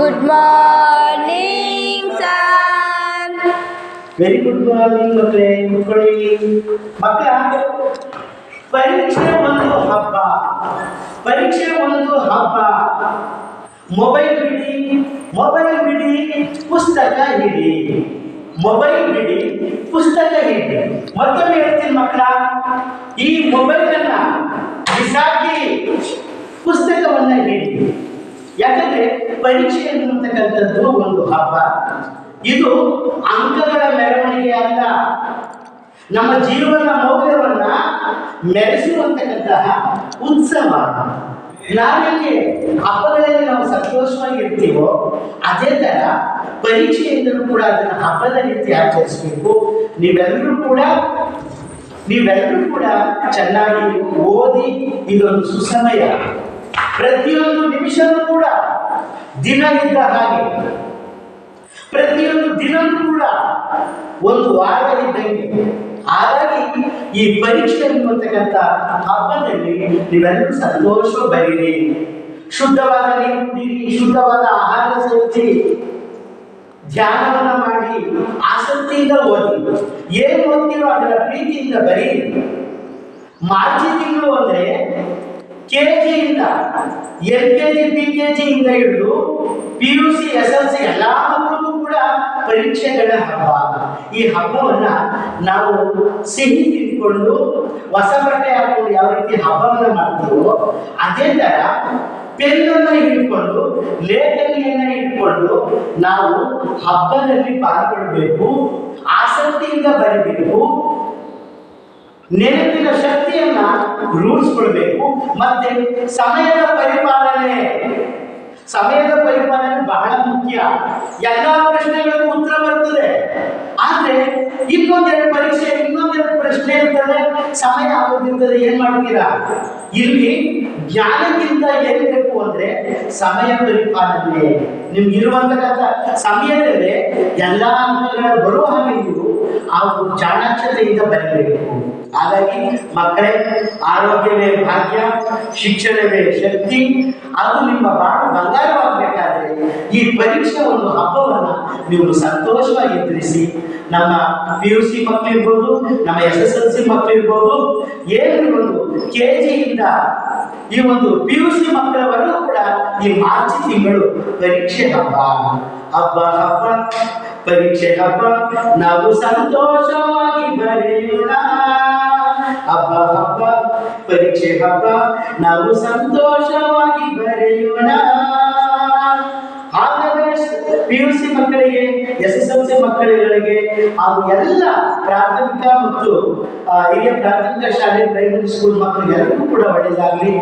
Good morning, sir. Very good morning ಮಕ್ಕಳೇ. ಕುತ್ಕೊಳ್ಳಿ ಮಕ್ಕಳ. ಪರೀಕ್ಷೆ ಒಂದು ಹಬ್ಬ, ಪರೀಕ್ಷೆ ಒಂದು ಹಬ್ಬ. ಮೊಬೈಲ್ ಬಿಡಿ, ಮೊಬೈಲ್ ಬಿಡಿ, ಪುಸ್ತಕ ಹಿಡಿ. ಮೊಬೈಲ್ ಬಿಡಿ, ಪುಸ್ತಕ ಹಿಡಿ. ಮತ್ತೊಮ್ಮೆ ಹೇಳ್ತೀನಿ ಮಕ್ಕಳ, ಈ ಮೊಬೈಲ್ ಅನ್ನ ಬಿಸಾಕಿ ಪುಸ್ತಕವನ್ನ ಹಿಡಿ. ಯಾಕಂದ್ರೆ ಪರೀಕ್ಷೆ ಎನ್ನುವಂತಕ್ಕಂಥದ್ದು ಒಂದು ಹಬ್ಬ. ಇದು ಅಂಕಗಳ ಮೆರವಣಿಗೆ ಅಲ್ಲ, ನಮ್ಮ ಜೀವನ ಮೌಲ್ಯವನ್ನ ಮೆರೆಸುವಂತಕ್ಕಂತಹ ಉತ್ಸವ. ನಾವೆಲ್ಲಿ ಹಬ್ಬಗಳಲ್ಲಿ ನಾವು ಸಂತೋಷವಾಗಿ ಇರ್ತೀವೋ ಅದೇ ತರ ಪರೀಕ್ಷೆಯಿಂದಲೂ ಕೂಡ ಅದನ್ನು ಹಬ್ಬದ ರೀತಿ ಆಚರಿಸಬೇಕು. ನೀವೆಲ್ಲರೂ ಕೂಡ ಚೆನ್ನಾಗಿ ಓದಿ. ಇದೊಂದು ಸುಸಮಯ. ಪ್ರತಿಯೊಂದು ನಿಮಿಷವೂ ಕೂಡ ದಿನ ಇದ್ದ ಹಾಗೆ, ಪ್ರತಿಯೊಂದು ದಿನವೂ ಕೂಡ ಒಂದು ವಾರ ಇದ್ದಂಗೆ. ಹಾಗಾಗಿ ಈ ಪರೀಕ್ಷೆ ಎನ್ನುವಂತಕ್ಕಂಥ ಹಬ್ಬದಲ್ಲಿ ನೀವೆಲ್ಲರೂ ಸಂತೋಷ ಬರೀರಿ, ಶುದ್ಧವಾದ ನೀರು ಕುಡಿಯಿರಿ, ಶುದ್ಧವಾದ ಆಹಾರ ಸೇವಿಸಿ, ಧ್ಯಾನವನ್ನ ಮಾಡಿ, ಆಸಕ್ತಿಯಿಂದ ಓದಿ. ಏನು ಓದ್ತೀರೋ ಅದರ ಪ್ರೀತಿಯಿಂದ ಬರೀರಿ. ಮಾರ್ಚ್ ತಿಂಗಳು ಅಂದ್ರೆ ಕೆಜಿಯಿಂದ LKG PKG ಇಂದ ಹಿಡಿದು PUC SLC ಎಲ್ಲ ಮಕ್ಕಳಿಗೂ ಕೂಡ ಪರೀಕ್ಷೆಗಳ ಹಬ್ಬ. ಈ ಹಬ್ಬವನ್ನ ನಾವು ಸಿಹಿ ತಿಂದ್ಕೊಂಡು ಹೊಸ ಬಟ್ಟೆ ಹಾಕೊಂಡು ಯಾವ ರೀತಿ ಹಬ್ಬವನ್ನ ಮಾಡ್ತೀವೋ ಅದೇ ತರ ಪೆನ್ನನ್ನ ಹಿಡ್ಕೊಂಡು, ಲೇಖನಿಯನ್ನ ಹಿಡ್ಕೊಂಡು ನಾವು ಹಬ್ಬದಲ್ಲಿ ಪಾಲ್ಗೊಳ್ಬೇಕು. ಆಸಕ್ತಿಯಿಂದ ಬರೀಬೇಕು. ನೆನಪಿನ ಶಕ್ತಿಯನ್ನ ರೂಢಿಸ್ಕೊಳ್ಬೇಕು. ಮತ್ತೆ ಸಮಯದ ಪರಿಪಾಲನೆ ಬಹಳ ಮುಖ್ಯ. ಎಲ್ಲಾ ಪ್ರಶ್ನೆಗಳಿಗೂ ಉತ್ತರ ಬರ್ತದೆ, ಆದ್ರೆ ಇನ್ನೊಂದೆರಡು ಪ್ರಶ್ನೆ ಇರ್ತದೆ, ಸಮಯ ಆಗೋದಿರ್ತದೆ. ಏನ್ ಮಾಡ್ತೀರಾ? ಇಲ್ಲಿ ಜ್ಞಾನಕ್ಕಿಂತ ಏನ್ ಬೇಕು ಅಂದ್ರೆ ಸಮಯ ಪರಿಪಾಲನೆ. ನಿಮ್ಗಿರುವಂತಕ್ಕಂಥ ಸಮಯದಲ್ಲಿ ಎಲ್ಲಾ ಅಂಕಗಳ ಬರುವ ಹಾಗೆ ನೀವು ಆ ಚಾಣಾಕ್ಷತೆಯಿಂದ ಬರಬೇಕು. ಹಾಗಾಗಿ ಮಕ್ಕಳೇ, ಆರೋಗ್ಯವೇ ಭಾಗ್ಯ, ಶಿಕ್ಷಣವೇ ಶಕ್ತಿ. ಅದು ನಿಮ್ಮ ಬಾಳು ಬಂಗಾರವಾಗಬೇಕಾದ್ರೆ ಈ ಪರೀಕ್ಷೆ ಒಂದು ಹಬ್ಬವನ್ನ ನೀವು ಸಂತೋಷವಾಗಿ ಎದುರಿಸಿ. ನಮ್ಮ PUC ಮಕ್ಕಳಿರ್ಬೋದು, ನಮ್ಮ SSLC ಮಕ್ಕಳಿರ್ಬೋದು, ಏನು ಒಂದು KGಯಿಂದ ಈ ಒಂದು PUC ಮಕ್ಕಳವರೆಗೂ ಕೂಡ ಈ ಮಾರ್ಚ್ ತಿಂಗಳು ಪರೀಕ್ಷೆ ಹಬ್ಬ. ಪರೀಕ್ಷೆ ಹಬ್ಬ, ನಾವು ಸಂತೋಷವಾಗಿ ಬರೆಯೋಣ. ಹಬ್ಬ ಪರೀಕ್ಷೆ ಹಬ್ಬ, ನಾವು ಸಂತೋಷವಾಗಿ ಬರೆಯೋಣ. ಹಾಗಾದ್ರೆ PUC ಮಕ್ಕಳಿಗೆ, SSLC ಮಕ್ಕಳಿಗೆ ಹಾಗೂ ಎಲ್ಲ ಪ್ರಾಥಮಿಕ ಮತ್ತು ಹಿರಿಯ ಪ್ರಾಥಮಿಕ ಶಾಲೆ, ಪ್ರೈಮರಿ ಸ್ಕೂಲ್ ಮಕ್ಕಳಿಗೆ ಎಲ್ಲರಿಗೂ ಕೂಡ ಒಳ್ಳೆಯದಾಗಲಿ.